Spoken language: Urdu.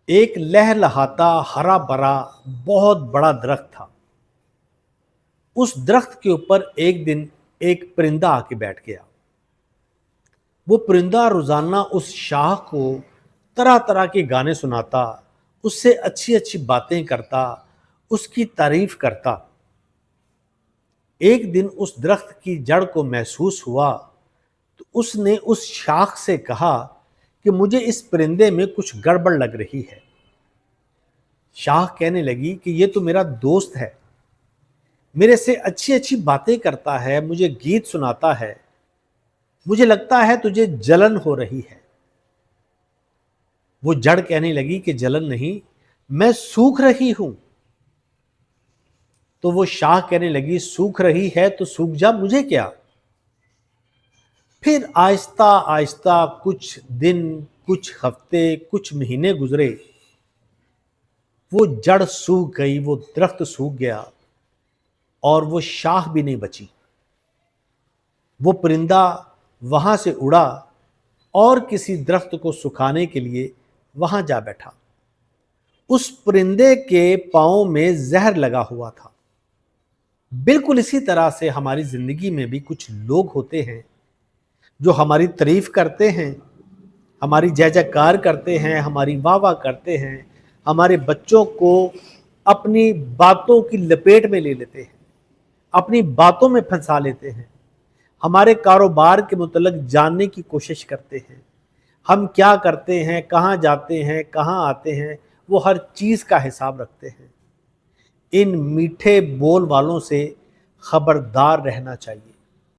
ایک لہلہاتا ہرا بھرا بہت بڑا درخت تھا۔ اس درخت کے اوپر ایک دن ایک پرندہ آ کے بیٹھ گیا۔ وہ پرندہ روزانہ اس شاخ کو طرح طرح کے گانے سناتا، اس سے اچھی اچھی باتیں کرتا، اس کی تعریف کرتا۔ ایک دن اس درخت کی جڑ کو محسوس ہوا تو اس نے اس شاخ سے کہا کہ مجھے اس پرندے میں کچھ گڑبڑ لگ رہی ہے۔ شاخ کہنے لگی کہ یہ تو میرا دوست ہے، میرے سے اچھی اچھی باتیں کرتا ہے، مجھے گیت سناتا ہے، مجھے لگتا ہے تجھے جلن ہو رہی ہے۔ وہ جڑ کہنے لگی کہ جلن نہیں، میں سوکھ رہی ہوں۔ تو وہ شاخ کہنے لگی سوکھ رہی ہے تو سوکھ جا، مجھے کیا۔ پھر آہستہ آہستہ کچھ دن، کچھ ہفتے، کچھ مہینے گزرے۔ وہ جڑ سوکھ گئی، وہ درخت سوکھ گیا اور وہ شاخ بھی نہیں بچی۔ وہ پرندہ وہاں سے اڑا اور کسی درخت کو سکھانے کے لیے وہاں جا بیٹھا۔ اس پرندے کے پاؤں میں زہر لگا ہوا تھا۔ بالکل اسی طرح سے ہماری زندگی میں بھی کچھ لوگ ہوتے ہیں جو ہماری تعریف کرتے ہیں، ہماری جے جیکار کرتے ہیں، ہماری واہ واہ کرتے ہیں، ہمارے بچوں کو اپنی باتوں کی لپیٹ میں لے لیتے ہیں، اپنی باتوں میں پھنسا لیتے ہیں، ہمارے کاروبار کے متعلق جاننے کی کوشش کرتے ہیں، ہم کیا کرتے ہیں، کہاں جاتے ہیں، کہاں آتے ہیں، وہ ہر چیز کا حساب رکھتے ہیں۔ ان میٹھے بول والوں سے خبردار رہنا چاہیے۔